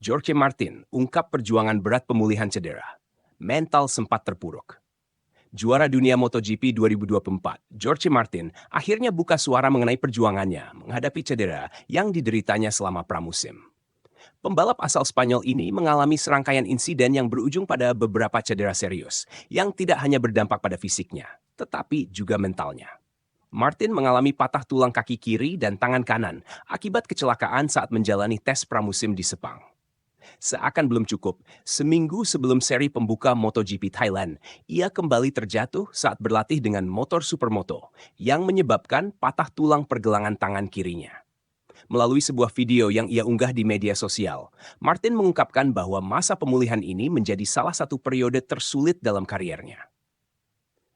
Jorge Martin ungkap perjuangan berat pemulihan cedera. Mental sempat terpuruk. Juara dunia MotoGP 2024, Jorge Martin akhirnya buka suara mengenai perjuangannya menghadapi cedera yang dideritanya selama pramusim. Pembalap asal Spanyol ini mengalami serangkaian insiden yang berujung pada beberapa cedera serius yang tidak hanya berdampak pada fisiknya, tetapi juga mentalnya. Martin mengalami patah tulang kaki kiri dan tangan kanan akibat kecelakaan saat menjalani tes pramusim di Sepang. Seakan belum cukup, seminggu sebelum seri pembuka MotoGP Thailand, ia kembali terjatuh saat berlatih dengan motor supermoto yang menyebabkan patah tulang pergelangan tangan kirinya. Melalui sebuah video yang ia unggah di media sosial, Martin mengungkapkan bahwa masa pemulihan ini menjadi salah satu periode tersulit dalam kariernya.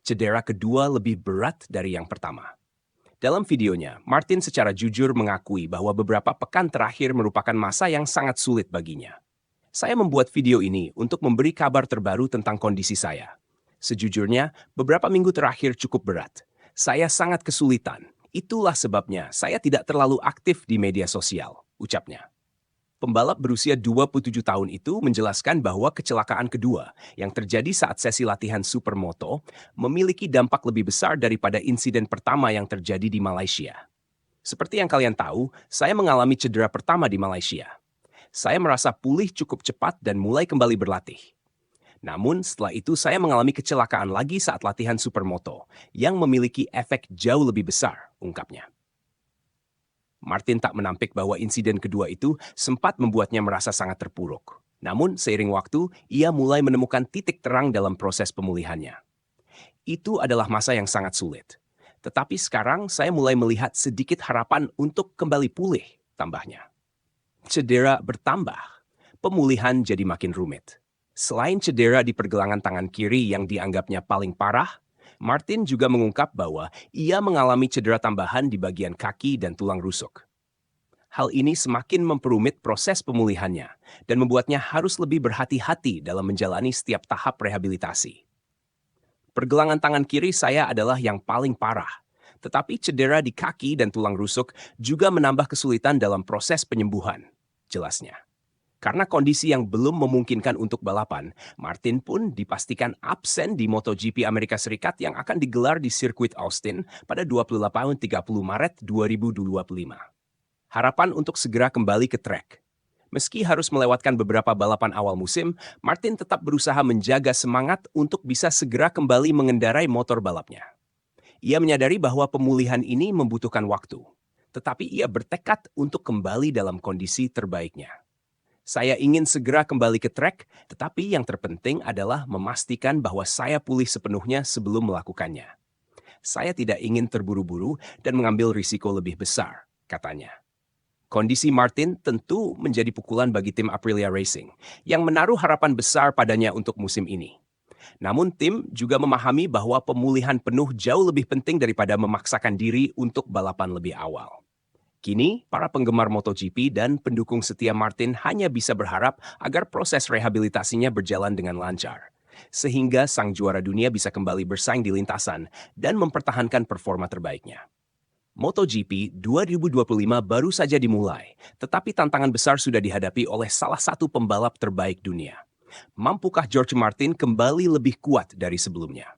Cedera kedua lebih berat dari yang pertama. Dalam videonya, Martin secara jujur mengakui bahwa beberapa pekan terakhir merupakan masa yang sangat sulit baginya. Saya membuat video ini untuk memberi kabar terbaru tentang kondisi saya. Sejujurnya, beberapa minggu terakhir cukup berat. Saya sangat kesulitan. Itulah sebabnya saya tidak terlalu aktif di media sosial, ucapnya. Pembalap berusia 27 tahun itu menjelaskan bahwa kecelakaan kedua yang terjadi saat sesi latihan supermoto memiliki dampak lebih besar daripada insiden pertama yang terjadi di Malaysia. Seperti yang kalian tahu, saya mengalami cedera pertama di Malaysia. Saya merasa pulih cukup cepat dan mulai kembali berlatih. Namun setelah itu saya mengalami kecelakaan lagi saat latihan supermoto yang memiliki efek jauh lebih besar, ungkapnya. Martin tak menampik bahwa insiden kedua itu sempat membuatnya merasa sangat terpuruk. Namun, seiring waktu, ia mulai menemukan titik terang dalam proses pemulihannya. Itu adalah masa yang sangat sulit. Tetapi sekarang saya mulai melihat sedikit harapan untuk kembali pulih, tambahnya. Cedera bertambah. Pemulihan jadi makin rumit. Selain cedera di pergelangan tangan kiri yang dianggapnya paling parah, Martin juga mengungkap bahwa ia mengalami cedera tambahan di bagian kaki dan tulang rusuk. Hal ini semakin memperumit proses pemulihannya dan membuatnya harus lebih berhati-hati dalam menjalani setiap tahap rehabilitasi. Pergelangan tangan kiri saya adalah yang paling parah, tetapi cedera di kaki dan tulang rusuk juga menambah kesulitan dalam proses penyembuhan, jelasnya. Karena kondisi yang belum memungkinkan untuk balapan, Martin pun dipastikan absen di MotoGP Amerika Serikat yang akan digelar di sirkuit Austin pada 28-30 Maret 2025. Harapan untuk segera kembali ke trek. Meski harus melewatkan beberapa balapan awal musim, Martin tetap berusaha menjaga semangat untuk bisa segera kembali mengendarai motor balapnya. Ia menyadari bahwa pemulihan ini membutuhkan waktu, tetapi ia bertekad untuk kembali dalam kondisi terbaiknya. Saya ingin segera kembali ke trek, tetapi yang terpenting adalah memastikan bahwa saya pulih sepenuhnya sebelum melakukannya. Saya tidak ingin terburu-buru dan mengambil risiko lebih besar, katanya. Kondisi Martin tentu menjadi pukulan bagi tim Aprilia Racing, yang menaruh harapan besar padanya untuk musim ini. Namun tim juga memahami bahwa pemulihan penuh jauh lebih penting daripada memaksakan diri untuk balapan lebih awal. Kini, para penggemar MotoGP dan pendukung setia Martin hanya bisa berharap agar proses rehabilitasinya berjalan dengan lancar, sehingga sang juara dunia bisa kembali bersaing di lintasan dan mempertahankan performa terbaiknya. MotoGP 2025 baru saja dimulai, tetapi tantangan besar sudah dihadapi oleh salah satu pembalap terbaik dunia. Mampukah Jorge Martin kembali lebih kuat dari sebelumnya?